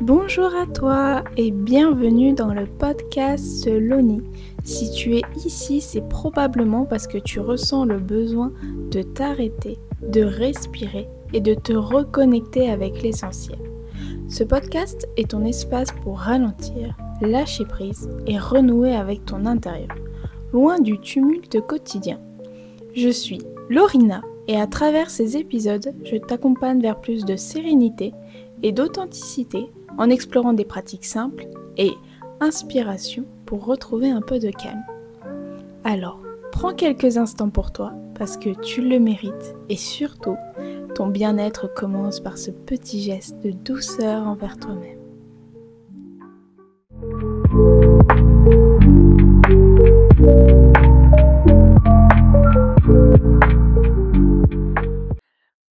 Bonjour à toi et bienvenue dans le podcast Loni. Si tu es ici, c'est probablement parce que tu ressens le besoin de t'arrêter, de respirer et de te reconnecter avec l'essentiel. Ce podcast est ton espace pour ralentir, lâcher prise et renouer avec ton intérieur, loin du tumulte quotidien. Je suis Lorina et à travers ces épisodes, je t'accompagne vers plus de sérénité et d'authenticité en explorant des pratiques simples et inspiration pour retrouver un peu de calme. Alors, prends quelques instants pour toi parce que tu le mérites et surtout, ton bien-être commence par ce petit geste de douceur envers toi-même.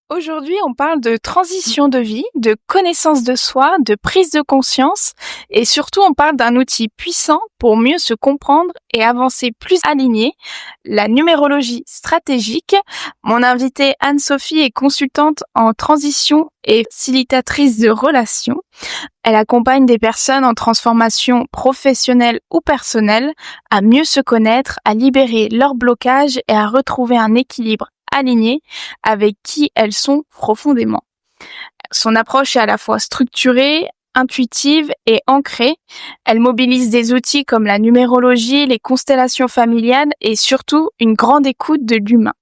Aujourd'hui, on parle de transition de vie, de connaissance de soi, de prise de conscience et surtout, on parle d'un outil puissant pour mieux se comprendre et avancer plus aligné, la numérologie stratégique. Mon invitée Anne-Sophie est consultante en transition et facilitatrice de relations. Elle accompagne des personnes en transformation professionnelle ou personnelle à mieux se connaître, à libérer leurs blocages et à retrouver un équilibre alignées avec qui elles sont profondément. Son approche est à la fois structurée, intuitive et ancrée. Elle mobilise des outils comme la numérologie, les constellations familiales et surtout une grande écoute de l'humain.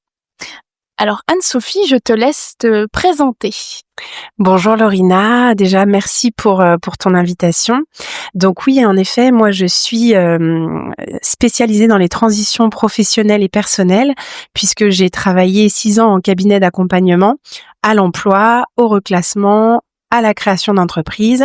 Alors Anne-Sophie, je te laisse te présenter. Bonjour Lorina, déjà merci pour ton invitation. Donc oui, en effet, moi je suis spécialisée dans les transitions professionnelles et personnelles puisque j'ai travaillé 6 ans en cabinet d'accompagnement à l'emploi, au reclassement, à la création d'entreprise.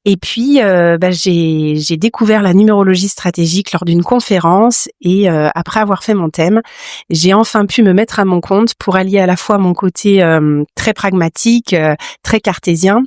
Et puis, j'ai découvert la numérologie stratégique lors d'une conférence et après avoir fait mon thème, j'ai enfin pu me mettre à mon compte pour allier à la fois mon côté très pragmatique, très cartésien,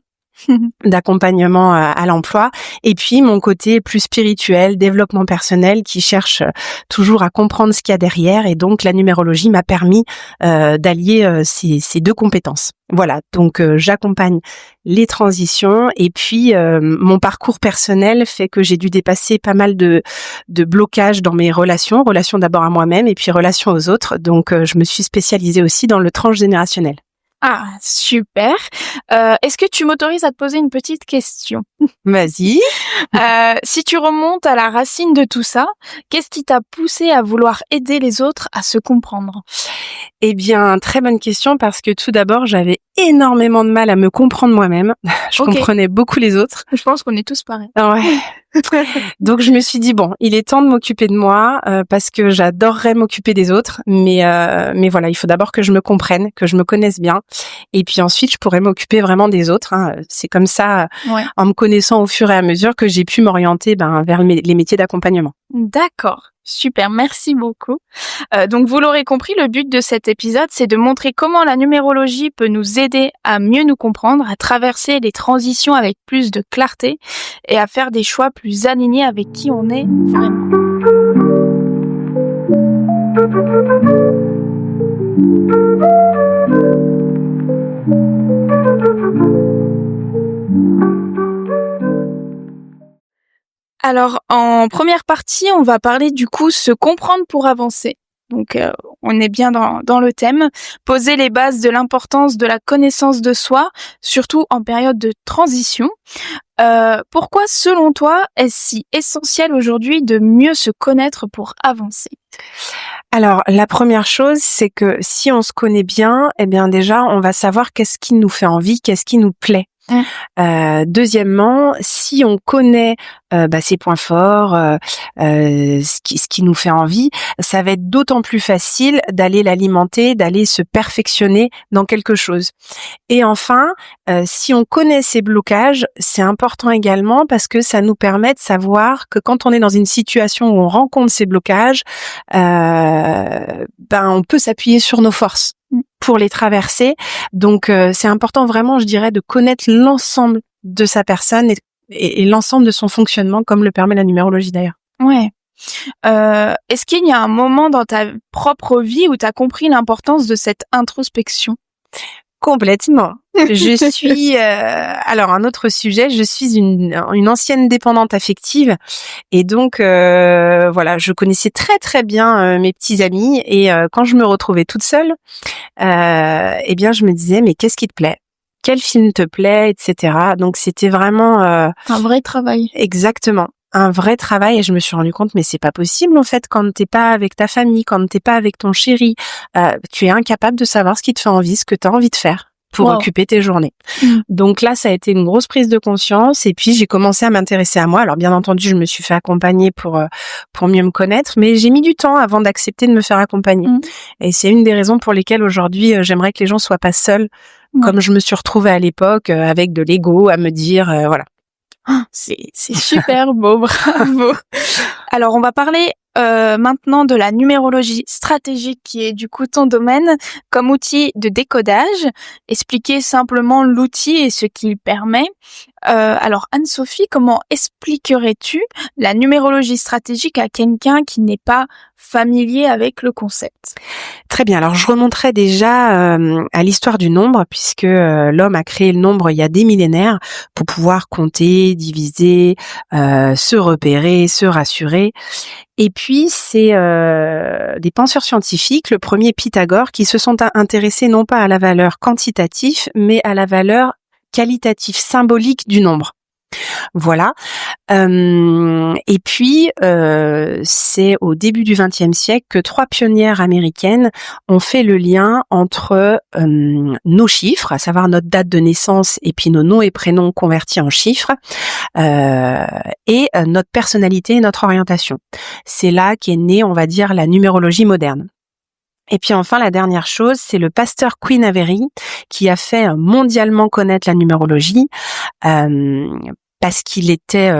d'accompagnement à l'emploi et puis mon côté plus spirituel, développement personnel qui cherche toujours à comprendre ce qu'il y a derrière et donc la numérologie m'a permis d'allier ces deux compétences. Voilà, donc j'accompagne les transitions et puis mon parcours personnel fait que j'ai dû dépasser pas mal de blocages dans mes relations d'abord à moi-même et puis relations aux autres. Donc je me suis spécialisée aussi dans le transgénérationnel. Ah, super. Est-ce que tu m'autorises à te poser une petite question ? Vas-y. Si tu remontes à la racine de tout ça, qu'est-ce qui t'a poussé à vouloir aider les autres à se comprendre ? Eh bien, très bonne question parce que tout d'abord, j'avais énormément de mal à me comprendre moi-même. Je comprenais beaucoup les autres. Je pense qu'on est tous pareils. Ouais. Donc je me suis dit bon, il est temps de m'occuper de moi parce que j'adorerais m'occuper des autres, mais voilà, il faut d'abord que je me comprenne, que je me connaisse bien, et puis ensuite je pourrais m'occuper vraiment des autres. C'est comme ça, en me connaissant au fur et à mesure, que j'ai pu m'orienter vers les métiers d'accompagnement. D'accord, super, merci beaucoup. Donc vous l'aurez compris, le but de cet épisode, c'est de montrer comment la numérologie peut nous aider à mieux nous comprendre, à traverser les transitions avec plus de clarté et à faire des choix plus alignés avec qui on est vraiment. Alors, en première partie, on va parler du coup se comprendre pour avancer. Donc, on est bien dans le thème. Poser les bases de l'importance de la connaissance de soi, surtout en période de transition. Pourquoi, selon toi, est-ce si essentiel aujourd'hui de mieux se connaître pour avancer ? Alors, la première chose, c'est que si on se connaît bien, eh bien déjà, on va savoir qu'est-ce qui nous fait envie, qu'est-ce qui nous plaît. Deuxièmement, si on connaît ses points forts, ce qui nous fait envie, ça va être d'autant plus facile d'aller l'alimenter, d'aller se perfectionner dans quelque chose. Et enfin, si on connaît ces blocages, c'est important également parce que ça nous permet de savoir que quand on est dans une situation où on rencontre ces blocages, on peut s'appuyer sur nos forces pour les traverser. Donc c'est important vraiment, je dirais, de connaître l'ensemble de sa personne et l'ensemble de son fonctionnement, comme le permet la numérologie d'ailleurs. Ouais. Est-ce qu'il y a un moment dans ta propre vie où tu as compris l'importance de cette introspection ? Complètement. Je suis alors un autre sujet, je suis une ancienne dépendante affective et donc voilà, je connaissais très très bien mes petits amis et quand je me retrouvais toute seule, eh bien je me disais mais qu'est-ce qui te plaît? Quel film te plaît, etc. Donc c'était vraiment Un vrai travail. exactement un vrai travail et je me suis rendu compte mais c'est pas possible en fait quand t'es pas avec ta famille, quand t'es pas avec ton chéri, tu es incapable de savoir ce qui te fait envie, ce que t'as envie de faire pour occuper tes journées. Donc là, ça a été une grosse prise de conscience et puis j'ai commencé à m'intéresser à moi. Alors bien entendu, je me suis fait accompagner pour mieux me connaître, mais j'ai mis du temps avant d'accepter de me faire accompagner. Et c'est une des raisons pour lesquelles aujourd'hui, j'aimerais que les gens soient pas seuls, comme je me suis retrouvée à l'époque avec de l'ego à me dire voilà. C'est super beau, bravo. Alors on va parler maintenant de la numérologie stratégique qui est du coup ton domaine comme outil de décodage. Expliquer simplement l'outil et ce qu'il permet. Alors Anne-Sophie, comment expliquerais-tu la numérologie stratégique à quelqu'un qui n'est pas familier avec le concept? Très bien. Alors, je remonterai déjà à l'histoire du nombre, puisque l'homme a créé le nombre il y a des millénaires pour pouvoir compter, diviser, se repérer, se rassurer. Et puis, c'est des penseurs scientifiques, le premier Pythagore, qui se sont intéressés non pas à la valeur quantitative, mais à la valeur qualitative, symbolique du nombre. Voilà. Et puis, c'est au début du XXe siècle que 3 pionnières américaines ont fait le lien entre nos chiffres, à savoir notre date de naissance et puis nos noms et prénoms convertis en chiffres, et notre personnalité et notre orientation. C'est là qu'est née, on va dire, la numérologie moderne. Et puis enfin, la dernière chose, c'est le pasteur Queen Avery qui a fait mondialement connaître la numérologie parce qu'il était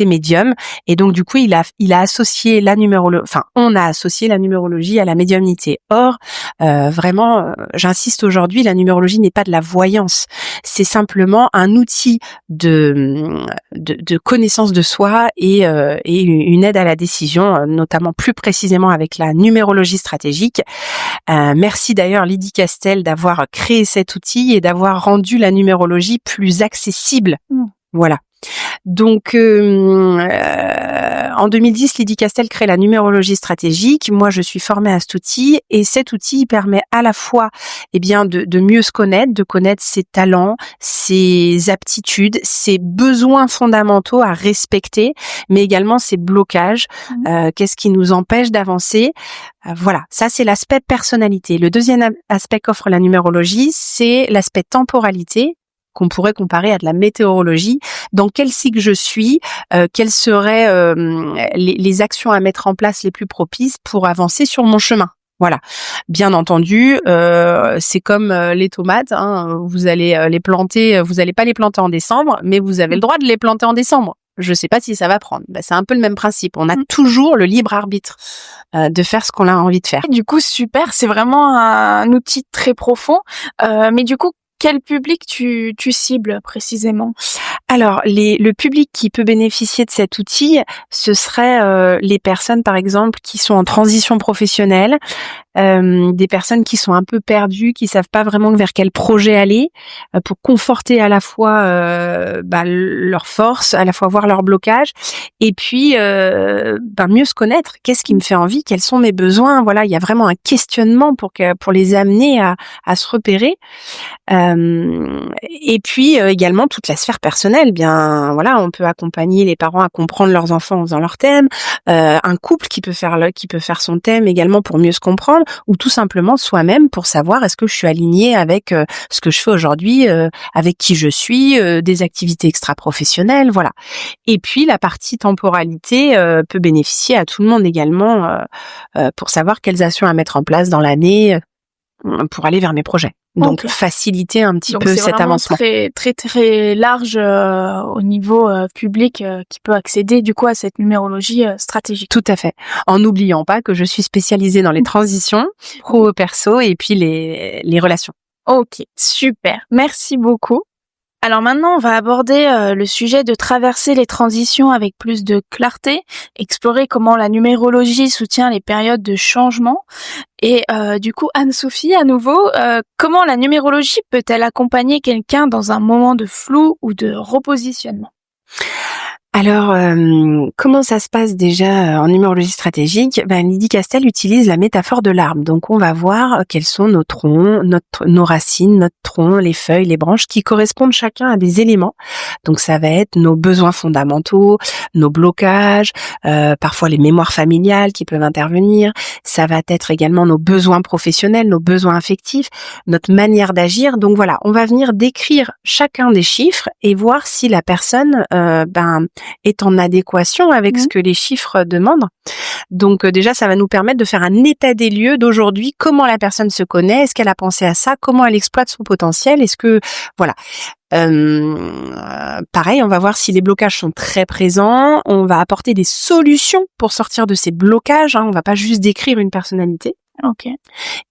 médium et donc du coup il a associé la numérologie, enfin on a associé la numérologie à la médiumnité. Or vraiment, j'insiste aujourd'hui, la numérologie n'est pas de la voyance, c'est simplement un outil de connaissance de soi et une aide à la décision, notamment plus précisément avec la numérologie stratégique. Merci d'ailleurs Lydie Castel d'avoir créé cet outil et d'avoir rendu la numérologie plus accessible. Voilà. Donc, en 2010, Lydie Castel crée la numérologie stratégique. Moi, je suis formée à cet outil et cet outil permet à la fois, de mieux se connaître, de connaître ses talents, ses aptitudes, ses besoins fondamentaux à respecter, mais également ses blocages. Qu'est-ce qui nous empêche d'avancer? Voilà, ça c'est l'aspect personnalité. Le deuxième aspect qu'offre la numérologie, c'est l'aspect temporalité, qu'on pourrait comparer à de la météorologie. Dans quel cycle je suis, quelles seraient les actions à mettre en place les plus propices pour avancer sur mon chemin. Voilà. Bien entendu, c'est comme les tomates, hein, vous allez les planter, vous allez pas les planter en décembre, mais vous avez le droit de les planter en décembre. Je sais pas si ça va prendre. C'est un peu le même principe. On a toujours le libre arbitre de faire ce qu'on a envie de faire. Du coup, super, c'est vraiment un outil très profond. Mais du coup, quel public tu cibles précisément? Alors, le public qui peut bénéficier de cet outil, ce serait les personnes, par exemple, qui sont en transition professionnelle, des personnes qui sont un peu perdues, qui savent pas vraiment vers quel projet aller, pour conforter à la fois leur force, à la fois voir leur blocage, et puis mieux se connaître. Qu'est-ce qui me fait envie? Quels sont mes besoins? Voilà, il y a vraiment un questionnement pour les amener à se repérer. Et puis également toute la sphère personnelle. Bien voilà, on peut accompagner les parents à comprendre leurs enfants en faisant leur thème, un couple qui peut faire son thème également pour mieux se comprendre, ou tout simplement soi-même pour savoir est-ce que je suis alignée avec ce que je fais aujourd'hui, avec qui je suis, des activités extra-professionnelles, voilà. Et puis la partie temporalité peut bénéficier à tout le monde également pour savoir quelles actions à mettre en place dans l'année pour aller vers mes projets. Donc faciliter un petit peu cet avancement. C'est très très large au niveau public qui peut accéder du coup à cette numérologie stratégique. Tout à fait. En n'oubliant pas que je suis spécialisée dans les transitions pro-perso et puis les relations. Ok, super. Merci beaucoup. Alors maintenant, on va aborder le sujet de traverser les transitions avec plus de clarté, explorer comment la numérologie soutient les périodes de changement. Et du coup, Anne-Sophie, à nouveau, comment la numérologie peut-elle accompagner quelqu'un dans un moment de flou ou de repositionnement? Alors, comment ça se passe déjà en numérologie stratégique? Lydie Castel utilise la métaphore de l'arbre. Donc, on va voir quels sont nos troncs, nos racines, notre tronc, les feuilles, les branches, qui correspondent chacun à des éléments. Donc, ça va être nos besoins fondamentaux, nos blocages, parfois les mémoires familiales qui peuvent intervenir. Ça va être également nos besoins professionnels, nos besoins affectifs, notre manière d'agir. Donc voilà, on va venir décrire chacun des chiffres et voir si la personne est en adéquation avec ce que les chiffres demandent. Donc déjà, ça va nous permettre de faire un état des lieux d'aujourd'hui, comment la personne se connaît, est-ce qu'elle a pensé à ça, comment elle exploite son potentiel, est-ce que voilà. Pareil, on va voir si les blocages sont très présents, on va apporter des solutions pour sortir de ces blocages, on va pas juste décrire une personnalité. Ok.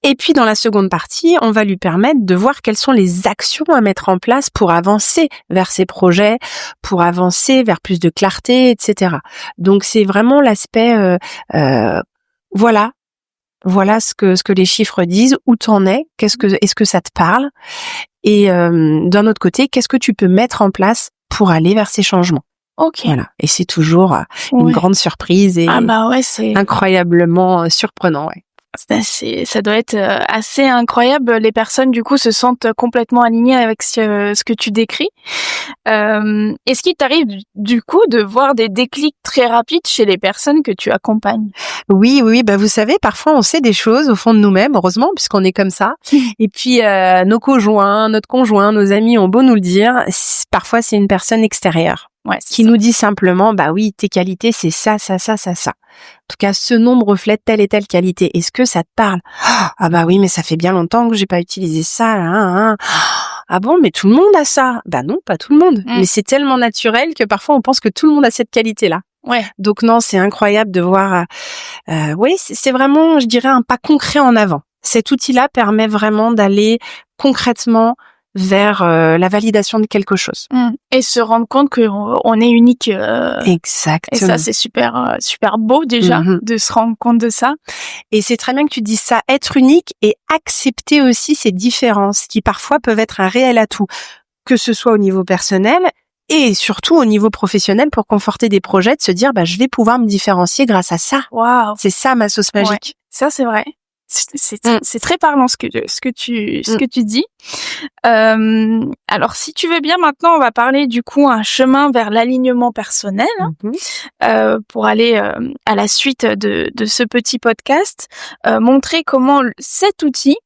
Et puis dans la seconde partie, on va lui permettre de voir quelles sont les actions à mettre en place pour avancer vers ses projets, pour avancer vers plus de clarté, etc. Donc c'est vraiment l'aspect, voilà ce que les chiffres disent, où t'en es, est-ce que ça te parle, et d'un autre côté, qu'est-ce que tu peux mettre en place pour aller vers ces changements. Ok. Voilà, et c'est toujours une grande surprise et c'est incroyablement surprenant. Ouais. Ça doit être assez incroyable. Les personnes, du coup, se sentent complètement alignées avec ce que tu décris. Est-ce qu'il t'arrive, du coup, de voir des déclics très rapides chez les personnes que tu accompagnes? Oui. Vous savez, parfois, on sait des choses au fond de nous-mêmes, heureusement, puisqu'on est comme ça. Et puis, notre conjoint, nos amis ont beau nous le dire, parfois, c'est une personne extérieure. Qui nous dit simplement, oui, tes qualités, c'est ça. En tout cas, ce nombre reflète telle et telle qualité. Est-ce que ça te parle? Ah oui, mais ça fait bien longtemps que j'ai pas utilisé ça. Ah bon, mais tout le monde a ça? Non, pas tout le monde. Mais c'est tellement naturel que parfois on pense que tout le monde a cette qualité-là. Ouais. Donc non, c'est incroyable de voir. C'est vraiment, je dirais, un pas concret en avant. Cet outil-là permet vraiment d'aller concrètement vers la validation de quelque chose. Et se rendre compte qu'on est unique. Exactement. Et ça, c'est super beau déjà de se rendre compte de ça. Et c'est très bien que tu dises ça, être unique et accepter aussi ces différences qui parfois peuvent être un réel atout, que ce soit au niveau personnel et surtout au niveau professionnel pour conforter des projets, de se dire je vais pouvoir me différencier grâce à ça. Waouh. C'est ça ma sauce magique. Ouais, ça c'est vrai. C'est très parlant ce que tu dis. Alors si tu veux bien, maintenant on va parler du coup un chemin vers l'alignement personnel pour aller à la suite de ce petit podcast, montrer comment cet outil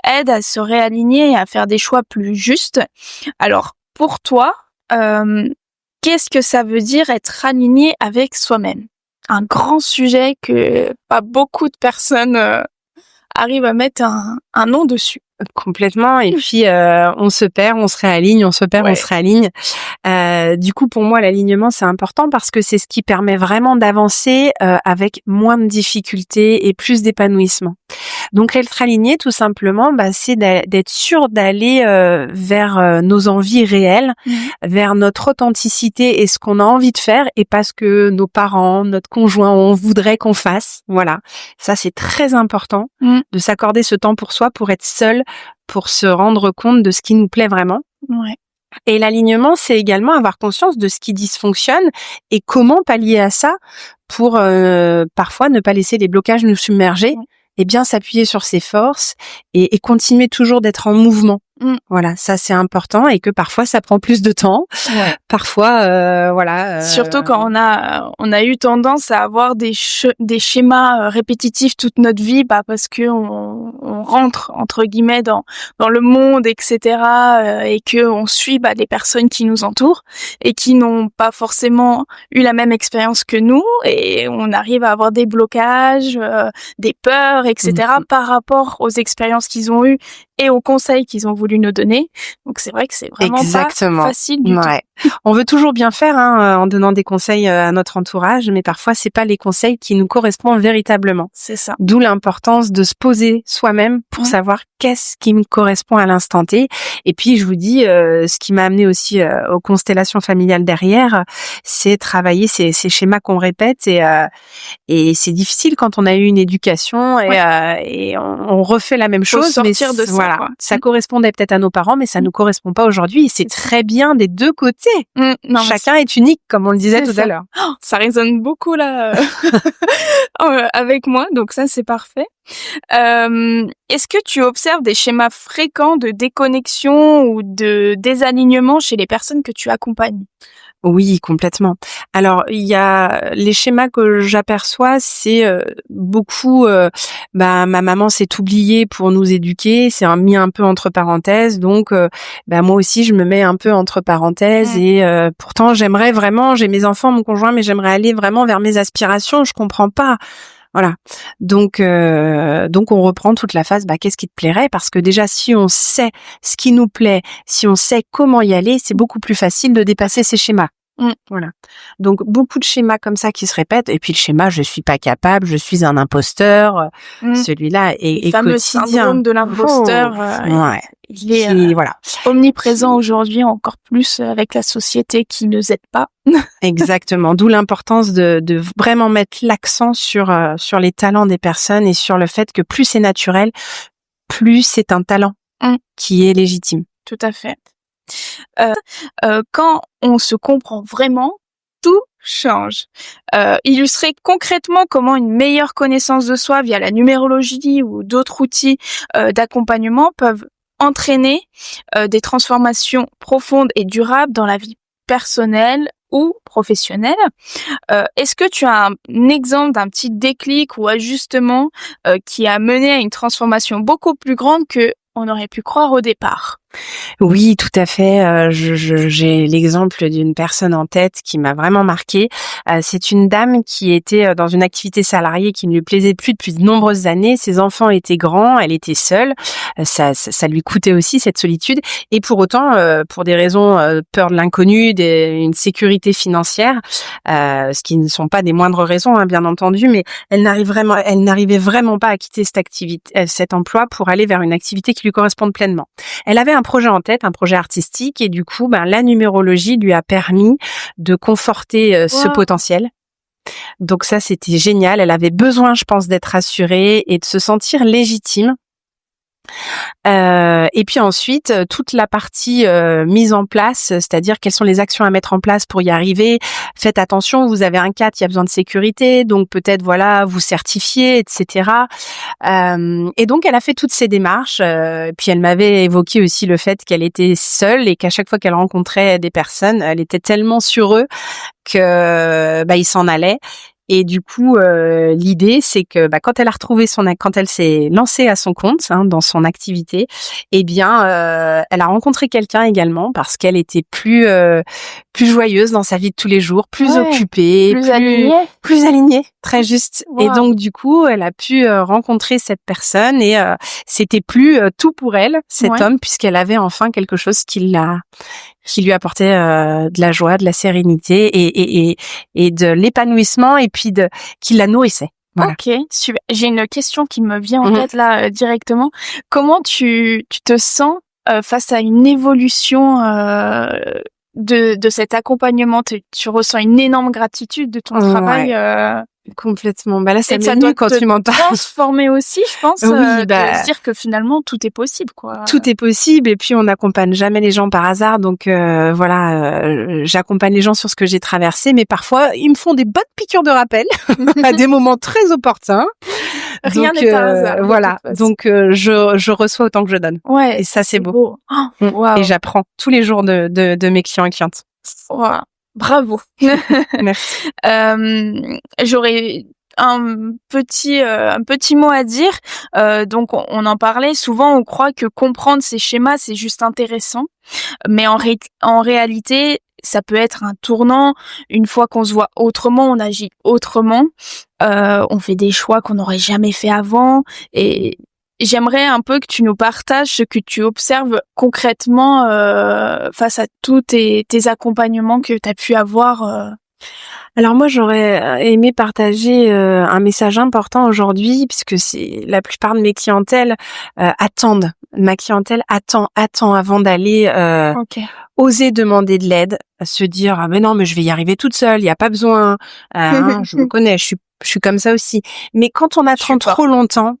aide à se réaligner et à faire des choix plus justes. Alors pour toi, qu'est-ce que ça veut dire être aligné avec soi-même? Un grand sujet que pas beaucoup de personnes arrive à mettre un nom dessus. Complètement. Et puis on se perd, on se réaligne, on se perd, on se réaligne. Du coup, pour moi, l'alignement, c'est important parce que c'est ce qui permet vraiment d'avancer avec moins de difficultés et plus d'épanouissement. Donc, être aligné, tout simplement, c'est d'être sûr d'aller vers nos envies réelles, vers notre authenticité et ce qu'on a envie de faire, et pas ce que nos parents, notre conjoint, on voudrait qu'on fasse. Voilà. Ça, c'est très important de s'accorder ce temps pour soi, pour être seul, pour se rendre compte de ce qui nous plaît vraiment. Ouais. Et l'alignement, c'est également avoir conscience de ce qui dysfonctionne et comment pallier à ça pour parfois ne pas laisser les blocages nous submerger et bien s'appuyer sur ses forces et continuer toujours d'être en mouvement. Voilà, ça c'est important et que parfois ça prend plus de temps. Parfois, Surtout quand on a eu tendance à avoir des schémas répétitifs toute notre vie, parce que on rentre entre guillemets dans le monde, etc. Et que on suit les personnes qui nous entourent et qui n'ont pas forcément eu la même expérience que nous, et on arrive à avoir des blocages, des peurs, etc. par rapport aux expériences qu'ils ont eues et aux conseils qu'ils ont voulu nous donner. Donc c'est vrai que c'est vraiment pas facile du tout. On veut toujours bien faire en donnant des conseils à notre entourage, mais parfois c'est pas les conseils qui nous correspondent véritablement. C'est ça. D'où l'importance de se poser soi-même pour savoir qu'est-ce qui me correspond à l'instant T. Et puis je vous dis, ce qui m'a amené aussi aux constellations familiales derrière, c'est travailler ces schémas qu'on répète et c'est difficile quand on a eu une éducation et on refait la même chose. Sortir de ça, voilà, quoi. ça correspondait peut-être à nos parents, mais ça nous correspond pas aujourd'hui. Et c'est très bien des deux côtés. Non, chacun est unique, comme on le disait tout à l'heure. Oh, ça résonne beaucoup là avec moi, donc ça c'est parfait. Est-ce que tu observes des schémas fréquents de déconnexion ou de désalignement chez les personnes que tu accompagnes? Oui, complètement. Alors, il y a les schémas que j'aperçois, c'est beaucoup ma maman s'est oubliée pour nous éduquer, c'est mis un peu entre parenthèses, donc moi aussi je me mets un peu entre parenthèses et pourtant j'aimerais vraiment, j'ai mes enfants, mon conjoint, mais j'aimerais aller vraiment vers mes aspirations, je comprends pas. Voilà. Donc on reprend toute la phase, qu'est-ce qui te plairait? Parce que déjà, si on sait ce qui nous plaît, si on sait comment y aller, c'est beaucoup plus facile de dépasser ces schémas. Voilà. Donc beaucoup de schémas comme ça qui se répètent. Et puis le schéma, je suis pas capable, je suis un imposteur. Celui-là est fameux quotidien. Syndrome de l'imposteur. Il est voilà. omniprésent aujourd'hui, encore plus avec la société qui ne nous aide pas. Exactement. D'où l'importance de vraiment mettre l'accent sur les talents des personnes et sur le fait que plus c'est naturel, plus c'est un talent qui est légitime. Tout à fait. Quand on se comprend vraiment, tout change. Illustrer concrètement comment une meilleure connaissance de soi via la numérologie ou d'autres outils d'accompagnement peuvent entraîner des transformations profondes et durables dans la vie personnelle ou professionnelle. Est-ce que tu as un exemple d'un petit déclic ou ajustement qui a mené à une transformation beaucoup plus grande que on aurait pu croire au départ? Oui, tout à fait. J'ai l'exemple d'une personne en tête qui m'a vraiment marquée. C'est une dame qui était dans une activité salariée qui ne lui plaisait plus depuis de nombreuses années. Ses enfants étaient grands, elle était seule. Ça lui coûtait aussi cette solitude. Et pour autant, pour des raisons peur de l'inconnu, une sécurité financière, ce qui ne sont pas des moindres raisons, bien entendu, mais elle n'arrivait vraiment pas à quitter cette activité, cet emploi pour aller vers une activité qui lui corresponde pleinement. Elle avait un projet en tête, un projet artistique, et du coup, la numérologie lui a permis de conforter ce potentiel. Donc ça, c'était génial. Elle avait besoin, je pense, d'être rassurée et de se sentir légitime. Et puis ensuite, toute la partie mise en place, c'est-à-dire quelles sont les actions à mettre en place pour y arriver. Faites attention, vous avez un cadre, il y a besoin de sécurité, donc peut-être vous certifier, etc. Et donc elle a fait toutes ces démarches. Puis elle m'avait évoqué aussi le fait qu'elle était seule et qu'à chaque fois qu'elle rencontrait des personnes, elle était tellement sur eux que ils s'en allaient. Et du coup, l'idée, c'est que quand elle a retrouvé quand elle s'est lancée à son compte dans son activité, elle a rencontré quelqu'un également parce qu'elle était plus joyeuse dans sa vie de tous les jours, plus occupée, plus alignée, très juste. Wow. Et donc du coup, elle a pu rencontrer cette personne et c'était plus tout pour elle, cet homme, puisqu'elle avait enfin quelque chose qui lui apportait de la joie, de la sérénité et de l'épanouissement et puis qui la nourrissait. Voilà. Ok, super. J'ai une question qui me vient en tête là directement. Comment tu te sens face à une évolution de cet accompagnement? Tu ressens une énorme gratitude de ton travail. Complètement. Là, ça m'émeut quand tu m'en parles. Transformer aussi, je pense. Oui, de se dire que finalement tout est possible, quoi. Tout est possible. Et puis on n'accompagne jamais les gens par hasard. Donc j'accompagne les gens sur ce que j'ai traversé, mais parfois ils me font des bonnes piqûres de rappel à des moments très opportuns. Rien n'est par hasard. Voilà. Donc je reçois autant que je donne. Ouais. Et ça c'est beau. Wow. Et j'apprends tous les jours de mes clients et clientes. Wow. Bravo. Merci. J'aurais un petit mot à dire. Donc on en parlait. Souvent on croit que comprendre ces schémas c'est juste intéressant, mais en réalité ça peut être un tournant. Une fois qu'on se voit autrement, on agit autrement. On fait des choix qu'on n'aurait jamais fait avant et j'aimerais un peu que tu nous partages ce que tu observes concrètement face à tous tes accompagnements que tu as pu avoir. Alors moi, j'aurais aimé partager un message important aujourd'hui, puisque c'est la plupart de mes clientèles attendent. Ma clientèle attend avant d'aller Ok. oser demander de l'aide, se dire ah mais non mais je vais y arriver toute seule, il y a pas besoin. Je me connais, je suis comme ça aussi. Mais quand on attend trop longtemps,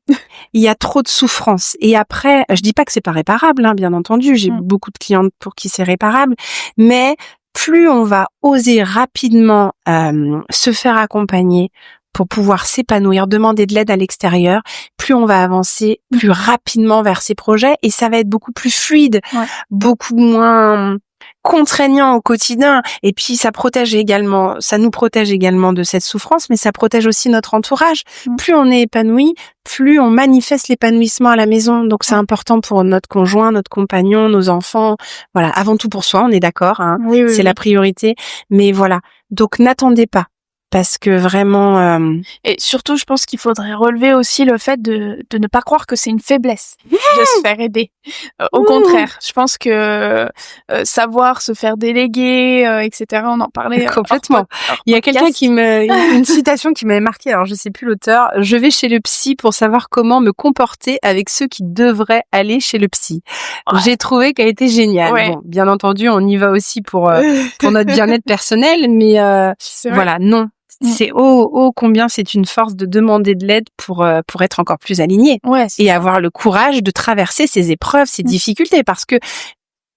il y a trop de souffrance. Et après, je dis pas que c'est pas réparable, hein, bien entendu. J'ai beaucoup de clientes pour qui c'est réparable, mais plus on va oser rapidement se faire accompagner pour pouvoir s'épanouir, demander de l'aide à l'extérieur, plus on va avancer plus rapidement vers ces projets et ça va être beaucoup plus fluide, beaucoup moins contraignant au quotidien. Et puis ça nous protège également de cette souffrance, mais ça protège aussi notre entourage. Plus on est épanoui, plus on manifeste l'épanouissement à la maison. Donc c'est important pour notre conjoint, notre compagnon, nos enfants. Voilà, avant tout pour soi, on est d'accord, hein. C'est la priorité. Mais voilà, donc n'attendez pas. Parce que vraiment... Et surtout, je pense qu'il faudrait relever aussi le fait de ne pas croire que c'est une faiblesse de se faire aider. Au contraire, je pense que savoir se faire déléguer, etc., on en parlait. Complètement. Il y a quelqu'un une citation qui m'avait marqué, alors je sais plus l'auteur, je vais chez le psy pour savoir comment me comporter avec ceux qui devraient aller chez le psy. J'ai trouvé qu'elle était géniale. Bon, bien entendu, on y va aussi pour notre bien-être personnel, mais voilà, non. C'est combien c'est une force de demander de l'aide pour être encore plus aligné et avoir le courage de traverser ces épreuves, ces difficultés, parce que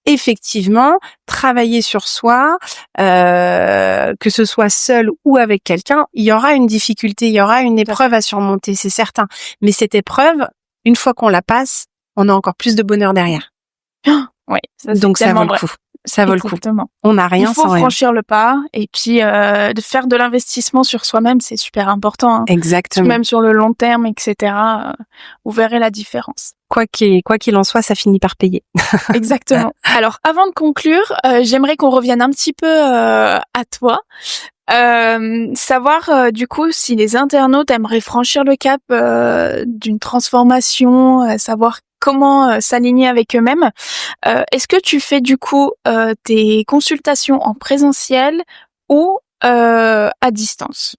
effectivement, travailler sur soi, que ce soit seul ou avec quelqu'un, il y aura une difficulté, il y aura une épreuve à surmonter, c'est certain. Mais cette épreuve, une fois qu'on la passe, on a encore plus de bonheur derrière. Donc ça vaut le coup. Ça vaut le coup. On n'a rien sans rien. Il faut franchir le pas et puis de faire de l'investissement sur soi-même, c'est super important. Hein. Exactement. Même sur le long terme, etc. Vous verrez la différence. Quoi qu'il en soit, ça finit par payer. Exactement. Alors, avant de conclure, j'aimerais qu'on revienne un petit peu à toi. Savoir du coup si les internautes aimeraient franchir le cap d'une transformation, savoir comment s'aligner avec eux-mêmes. Est-ce que tu fais du coup tes consultations en présentiel ou à distance?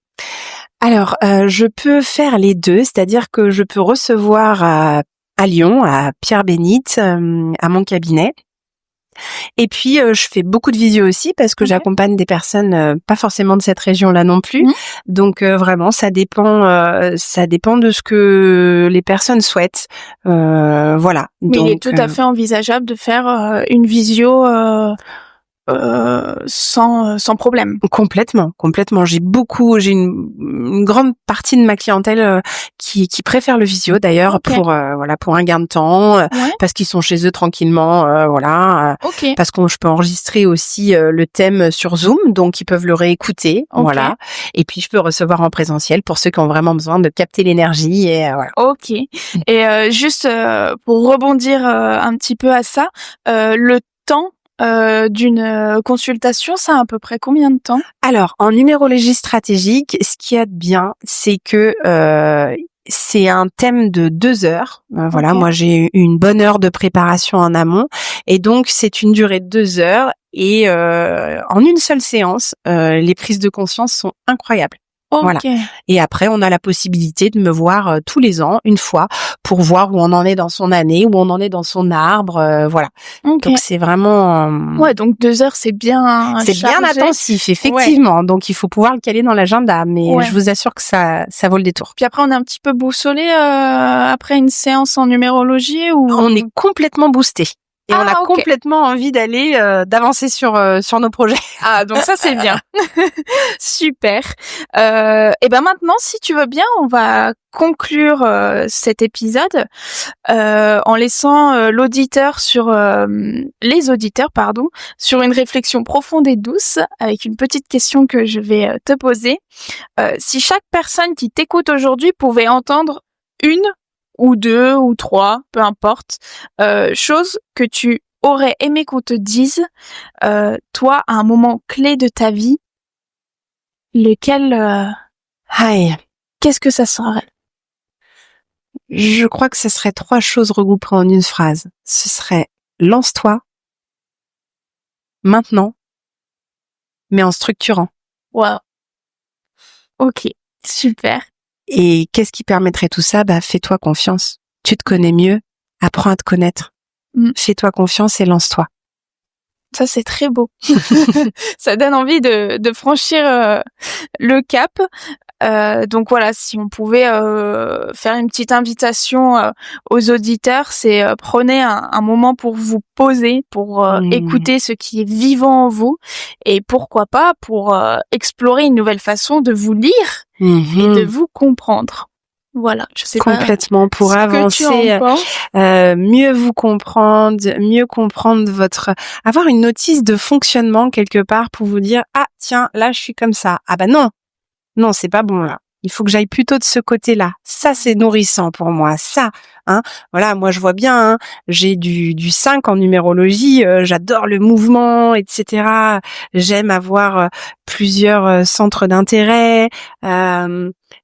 Alors, je peux faire les deux, c'est-à-dire que je peux recevoir à Lyon, à Pierre-Bénite, à mon cabinet. Et puis je fais beaucoup de visio aussi parce que j'accompagne des personnes pas forcément de cette région-là non plus. Donc vraiment ça dépend de ce que les personnes souhaitent. Voilà. Mais donc, il est tout à fait envisageable de faire une visio sans problème. Complètement. J'ai une grande partie de ma clientèle qui préfère le visio d'ailleurs pour un gain de temps, parce qu'ils sont chez eux tranquillement, parce que je peux enregistrer aussi le thème sur Zoom, donc ils peuvent le réécouter, voilà. Et puis je peux recevoir en présentiel pour ceux qui ont vraiment besoin de capter l'énergie et voilà. Ok. Et juste pour rebondir un petit peu à ça, le temps d'une consultation, ça a à peu près combien de temps? Alors, en numérologie stratégique, ce qu'il y a de bien, c'est que c'est un thème de 2 heures. Voilà, moi j'ai une bonne heure de préparation en amont, et donc c'est une durée de 2 heures. Et en une seule séance, les prises de conscience sont incroyables. Voilà. Et après, on a la possibilité de me voir tous les ans, une fois, pour voir où on en est dans son année, où on en est dans son arbre, voilà. Donc c'est vraiment... donc 2 heures, c'est bien c'est chargé. Bien intensif, effectivement. Donc il faut pouvoir le caler dans l'agenda, mais je vous assure que ça vaut le détour. Puis après, on est un petit peu boussolé après une séance en numérologie ou... On est complètement boosté. Et on a complètement envie d'avancer sur nos projets. Ah, donc ça c'est bien. Super. Et ben maintenant, si tu veux bien, on va conclure cet épisode en laissant les auditeurs sur une réflexion profonde et douce avec une petite question que je vais te poser. Si chaque personne qui t'écoute aujourd'hui pouvait entendre une ou 2 ou 3, peu importe, choses que tu aurais aimé qu'on te dise, toi, à un moment clé de ta vie, lequel, qu'est-ce que ça serait? Je crois que ce serait 3 choses regroupées en une phrase. Ce serait lance-toi, maintenant, mais en structurant. Wow. Ok, super. Et qu'est-ce qui permettrait tout ça? Fais-toi confiance. Tu te connais mieux, apprends à te connaître. Fais-toi confiance et lance-toi. Ça, c'est très beau. Ça donne envie de franchir le cap. Donc voilà, si on pouvait faire une petite invitation aux auditeurs, c'est prenez un moment pour vous poser, pour écouter ce qui est vivant en vous, et pourquoi pas pour explorer une nouvelle façon de vous lire et de vous comprendre. Voilà, je sais complètement pas pour avancer, mieux vous comprendre, mieux comprendre avoir une notice de fonctionnement quelque part pour vous dire tiens, là je suis comme ça. Non, c'est pas bon là. Il faut que j'aille plutôt de ce côté-là. Ça, c'est nourrissant pour moi. Ça, voilà, moi je vois bien. J'ai du 5 en numérologie. J'adore le mouvement, etc. J'aime avoir plusieurs centres d'intérêt.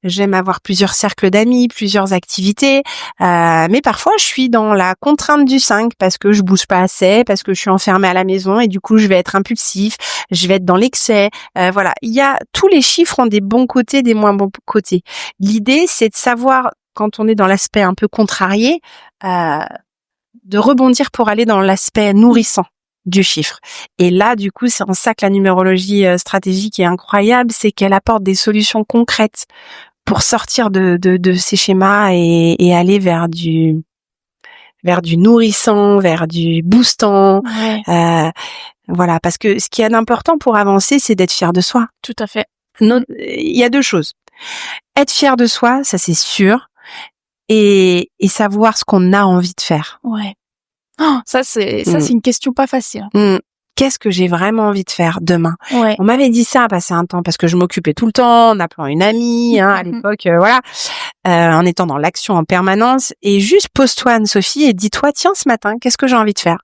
J'aime avoir plusieurs cercles d'amis, plusieurs activités. Mais parfois, je suis dans la contrainte du 5 parce que je bouge pas assez, parce que je suis enfermée à la maison et du coup, je vais être impulsif. Je vais être dans l'excès. Voilà, tous les chiffres ont des bons côtés, des moins bons côtés. L'idée, c'est de savoir, quand on est dans l'aspect un peu contrarié, de rebondir pour aller dans l'aspect nourrissant du chiffre. Et là, du coup, c'est en ça que la numérologie stratégique est incroyable, c'est qu'elle apporte des solutions concrètes pour sortir de ces schémas et aller vers du nourrissant, vers du boostant. Ouais. Voilà, parce que ce qui est important pour avancer, c'est d'être fier de soi. Tout à fait. Il y a 2 choses. Être fier de soi, ça c'est sûr, et savoir ce qu'on a envie de faire. Ouais. Ça c'est une question pas facile. Qu'est-ce que j'ai vraiment envie de faire demain? Ouais. On m'avait dit ça passer un temps parce que je m'occupais tout le temps en appelant une amie à l'époque, voilà, en étant dans l'action en permanence. Et juste pose-toi Anne-Sophie et dis-toi tiens ce matin qu'est-ce que j'ai envie de faire?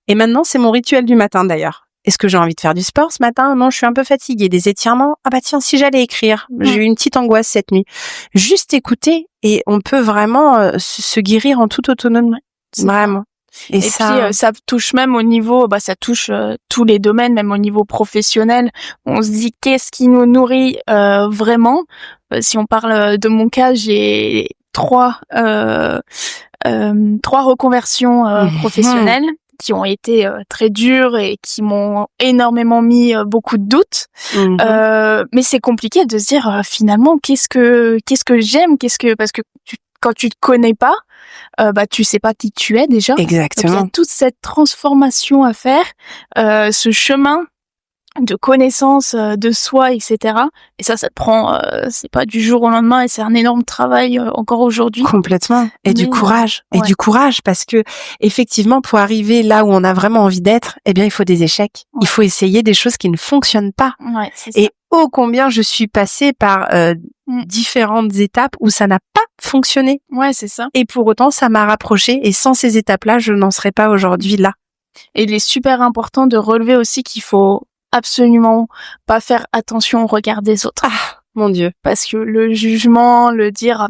Et maintenant c'est mon rituel du matin d'ailleurs. Est-ce que j'ai envie de faire du sport ce matin? Non, je suis un peu fatiguée. Des étirements? Tiens, si j'allais écrire. J'ai eu une petite angoisse cette nuit. Juste écouter et on peut vraiment se guérir en toute autonomie. Vraiment. Et puis ça touche même au niveau, ça touche tous les domaines, même au niveau professionnel. On se dit qu'est-ce qui nous nourrit vraiment. Si on parle de mon cas, j'ai 3 reconversions professionnelles qui ont été très dures et qui m'ont énormément mis beaucoup de doutes. Mais c'est compliqué de se dire finalement qu'est-ce que j'aime, parce que quand tu te connais pas, tu sais pas qui tu es déjà. Exactement. Donc, il y a toute cette transformation à faire, ce chemin de connaissance de soi, etc. Et ça te prend, c'est pas du jour au lendemain et c'est un énorme travail encore aujourd'hui. Complètement. Et du courage. Et du courage parce que effectivement, pour arriver là où on a vraiment envie d'être, il faut des échecs. Ouais. Il faut essayer des choses qui ne fonctionnent pas. Ouais, c'est ça. Et ô combien je suis passée par différentes étapes où ça n'a pas fonctionné. Ouais, c'est ça. Et pour autant, ça m'a rapprochée et sans ces étapes-là, je n'en serais pas aujourd'hui là. Et il est super important de relever aussi qu'il faut absolument pas faire attention au regard des autres. Mon Dieu. Parce que le jugement, le dire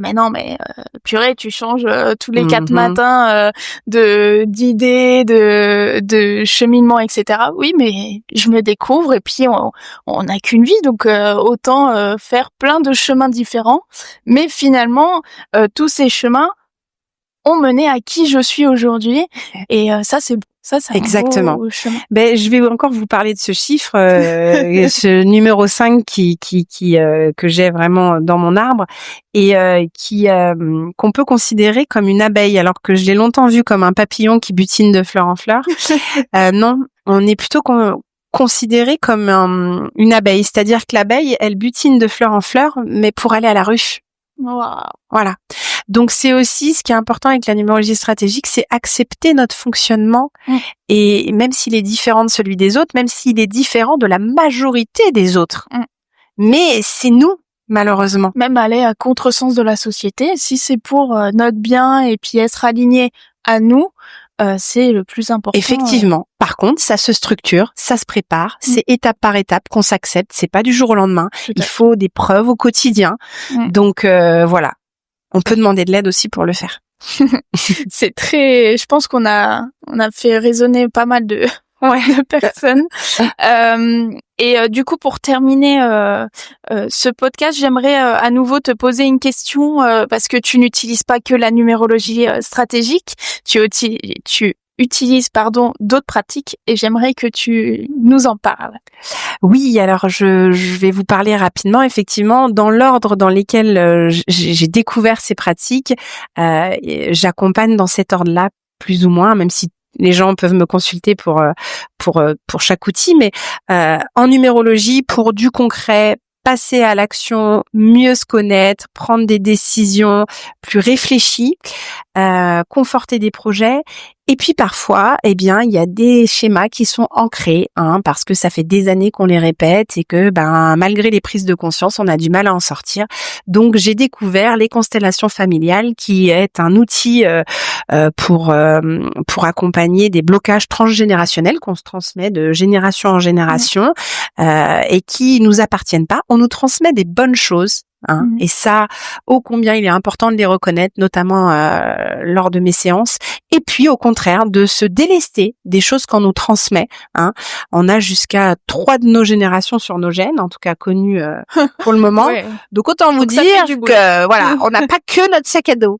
purée, tu changes tous les 4 matins d'idées, de cheminement, etc. Oui, mais je me découvre et puis on n'a qu'une vie, donc autant faire plein de chemins différents. Mais finalement, tous ces chemins ont mené à qui je suis aujourd'hui, et ça c'est exactement. Un beau chemin. Je vais encore vous parler de ce chiffre, ce numéro 5 que j'ai vraiment dans mon arbre et qu'on peut considérer comme une abeille, alors que je l'ai longtemps vu comme un papillon qui butine de fleur en fleur. Non, on est plutôt considéré comme une abeille, c'est-à-dire que l'abeille, elle butine de fleur en fleur, mais pour aller à la ruche. Wow. Voilà. Donc c'est aussi ce qui est important avec la numérologie stratégique, c'est accepter notre fonctionnement et même s'il est différent de celui des autres, même s'il est différent de la majorité des autres. Mais c'est nous, malheureusement. Même aller à contresens de la société, si c'est pour notre bien et puis être aligné à nous, c'est le plus important. Effectivement. Par contre, ça se structure, ça se prépare, c'est étape par étape qu'on s'accepte, c'est pas du jour au lendemain. Il faut des preuves au quotidien. Donc voilà. On peut demander de l'aide aussi pour le faire. C'est très, je pense qu'on a fait résonner pas mal de de personnes. Du coup, pour terminer ce podcast, j'aimerais à nouveau te poser une question parce que tu n'utilises pas que la numérologie stratégique, tu utilises d'autres pratiques et j'aimerais que tu nous en parles. Oui, alors je vais vous parler rapidement. Effectivement, dans l'ordre dans lesquels j'ai découvert ces pratiques, j'accompagne dans cet ordre-là, plus ou moins, même si les gens peuvent me consulter pour chaque outil, mais en numérologie, pour du concret, passer à l'action, mieux se connaître, prendre des décisions plus réfléchies, conforter des projets. Et puis parfois, eh bien, il y a des schémas qui sont ancrés, parce que ça fait des années qu'on les répète et que, malgré les prises de conscience, on a du mal à en sortir. Donc, j'ai découvert les constellations familiales, qui est un outil pour accompagner des blocages transgénérationnels qu'on se transmet de génération en génération et qui nous appartiennent pas. On nous transmet des bonnes choses. Et ça, ô combien il est important de les reconnaître, notamment lors de mes séances. Et puis, au contraire, de se délester des choses qu'on nous transmet. On a jusqu'à 3 de nos générations sur nos gènes, en tout cas connues pour le moment. Ouais. Donc, autant vous dire que voilà, on n'a pas que notre sac à dos.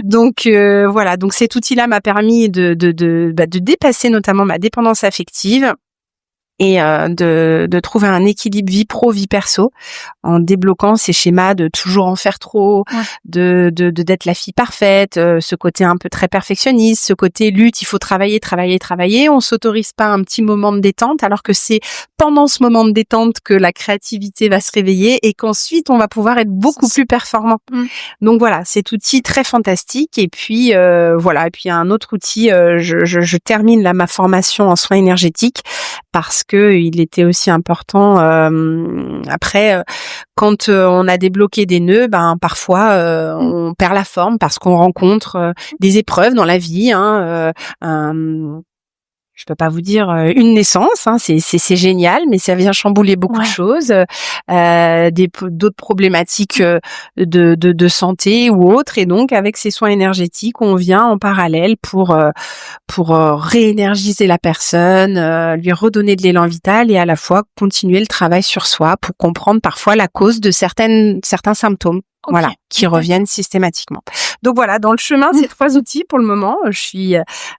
Donc voilà, donc cet outil-là m'a permis de dépasser notamment ma dépendance affective. Et de trouver un équilibre vie pro vie perso en débloquant ces schémas de toujours en faire trop, de d'être la fille parfaite, ce côté un peu très perfectionniste, ce côté lutte, il faut travailler, on s'autorise pas un petit moment de détente alors que c'est pendant ce moment de détente que la créativité va se réveiller et qu'ensuite on va pouvoir être beaucoup plus performant. Donc voilà, cet outil très fantastique et puis voilà, et puis il y a un autre outil, je termine là ma formation en soins énergétiques parce que il était aussi important après quand on a débloqué des nœuds, parfois on perd la forme parce qu'on rencontre des épreuves dans la vie, je peux pas vous dire une naissance, c'est génial, mais ça vient chambouler beaucoup de choses, d'autres problématiques de santé ou autres, et donc avec ces soins énergétiques, on vient en parallèle pour réénergiser la personne, lui redonner de l'élan vital et à la fois continuer le travail sur soi pour comprendre parfois la cause de certains symptômes. Voilà, qui reviennent systématiquement. Donc voilà, dans le chemin, ces 3 outils pour le moment, je suis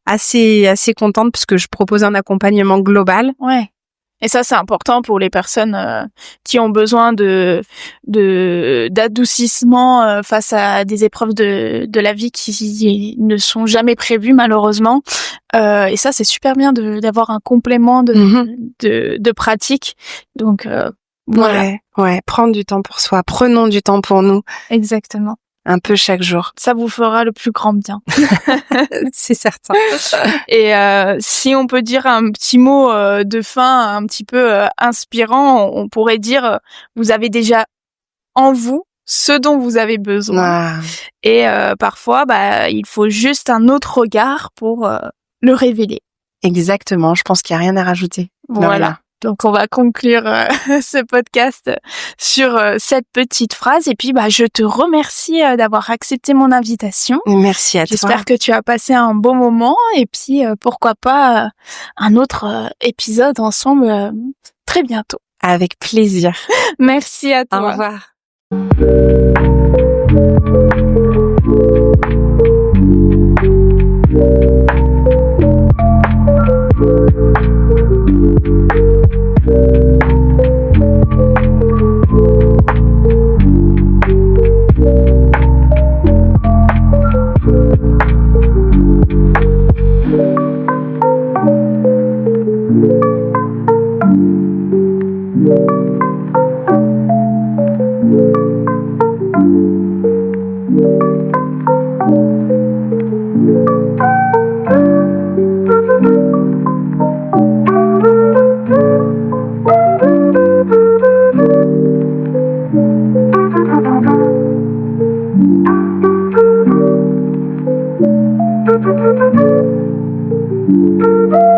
assez contente parce que je propose un accompagnement global. Ouais. Et ça, c'est important pour les personnes qui ont besoin d'adoucissement face à des épreuves de la vie qui ne sont jamais prévues malheureusement. Et ça, c'est super bien d'avoir un complément de pratique. Donc voilà. Ouais, prendre du temps pour soi, prenons du temps pour nous. Exactement. Un peu chaque jour. Ça vous fera le plus grand bien. C'est certain. Et si on peut dire un petit mot de fin un petit peu inspirant, on pourrait dire vous avez déjà en vous ce dont vous avez besoin. Et parfois, il faut juste un autre regard pour le révéler. Exactement, je pense qu'il n'y a rien à rajouter. Voilà. Donc on va conclure ce podcast sur cette petite phrase et puis je te remercie d'avoir accepté mon invitation. Merci à toi. J'espère que tu as passé un bon moment et puis pourquoi pas un autre épisode ensemble très bientôt. Avec plaisir. Merci à toi. Au revoir. Thank you.